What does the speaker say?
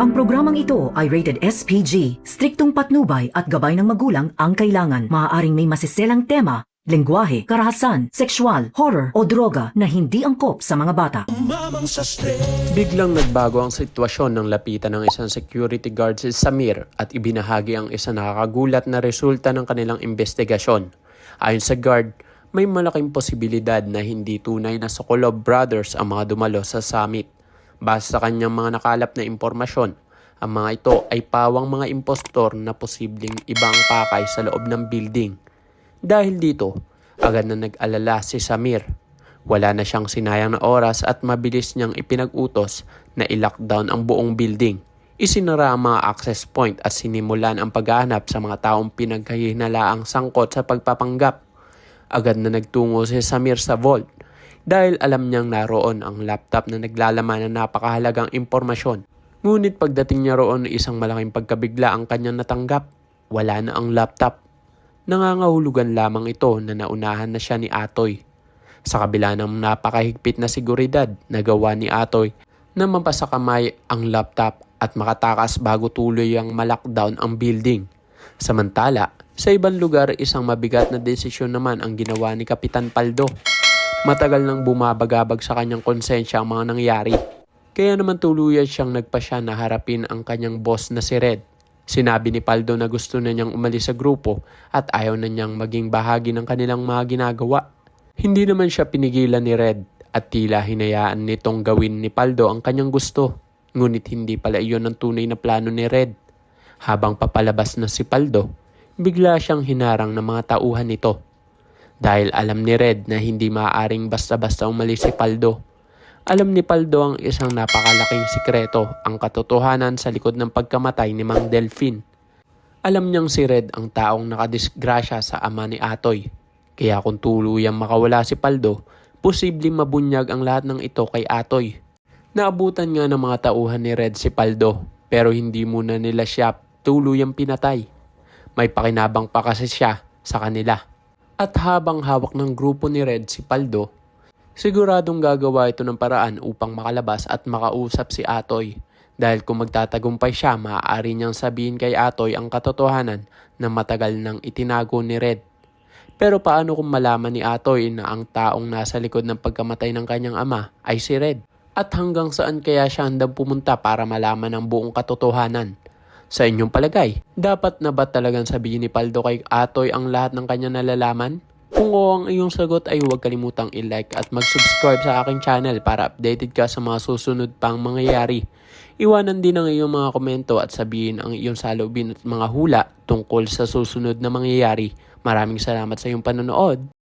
Ang programang ito ay rated SPG. Striktong patnubay at gabay ng magulang ang kailangan. Maaaring may masiselang tema, lengguwahe, karahasan, sexual, horror o droga na hindi angkop sa mga bata. Biglang nagbago ang sitwasyon ng lapitan ng isang security guard si Samir at ibinahagi ang isang nakakagulat na resulta ng kanilang investigasyon. Ayon sa guard, may malaking posibilidad na hindi tunay na Sokolov Brothers ang mga dumalo sa summit. Base sa kanyang mga nakalap na impormasyon, ang mga ito ay pawang mga impostor na posibleng ibang pakay sa loob ng building. Dahil dito, agad na nag-alala si Samir. Wala na siyang sinayang na oras at mabilis niyang ipinag-utos na i-lockdown ang buong building. Isinara ang mga access point at sinimulan ang paghahanap sa mga taong pinagkahinalaang sangkot sa pagpapanggap. Agad na nagtungo si Samir sa vault dahil alam niyang naroon ang laptop na naglalaman ng napakahalagang impormasyon. Ngunit pagdating niya roon, isang malaking pagkabigla ang kanyang natanggap. Wala na ang laptop. Nangangahulugan lamang ito na naunahan na siya ni Atoy. Sa kabila ng napakahigpit na seguridad na gawa ni Atoy na mapasakamay ang laptop at makatakas bago tuloy ang ma-lockdown ang building. Samantala, sa ibang lugar, isang mabigat na desisyon naman ang ginawa ni Kapitan Paldo. Matagal nang bumabagabag sa kanyang konsensya ang mga nangyari. Kaya naman tuluyan siyang nagpasya na harapin ang kanyang boss na si Red. Sinabi ni Paldo na gusto na niyang umalis sa grupo at ayaw na niyang maging bahagi ng kanilang mga ginagawa. Hindi naman siya pinigilan ni Red at tila hinayaan nitong gawin ni Paldo ang kanyang gusto. Ngunit hindi pala iyon ang tunay na plano ni Red. Habang papalabas na si Paldo, bigla siyang hinarang ng mga tauhan nito. Dahil alam ni Red na hindi maaaring basta-basta umalis si Paldo. Alam ni Paldo ang isang napakalaking sikreto, ang katotohanan sa likod ng pagkamatay ni Mang Delfin. Alam niyang si Red ang taong nakadisgrasya sa ama ni Atoy. Kaya kung tuluyang makawala si Paldo, posibleng mabunyag ang lahat ng ito kay Atoy. Naabutan nga ng mga tauhan ni Red si Paldo, pero hindi muna nila siya tuluyang pinatay. May pakinabang pa kasi siya sa kanila. At habang hawak ng grupo ni Red si Paldo, siguradong gagawa ito ng paraan upang makalabas at makausap si Atoy. Dahil kung magtatagumpay siya, maaari niyang sabihin kay Atoy ang katotohanan na matagal nang itinago ni Red. Pero paano kung malaman ni Atoy na ang taong nasa likod ng pagkamatay ng kanyang ama ay si Red? At hanggang saan kaya siya handang pumunta para malaman ang buong katotohanan? Sa inyong palagay, dapat na ba talagang sabihin ni Paldo kay Atoy ang lahat ng kanya nalalaman? Kung oo ang iyong sagot ay huwag kalimutang i-like at mag-subscribe sa aking channel para updated ka sa mga susunod pang mangyayari. Iwanan din ang iyong mga komento at sabihin ang iyong saloobin at mga hula tungkol sa susunod na mangyayari. Maraming salamat sa iyong panonood.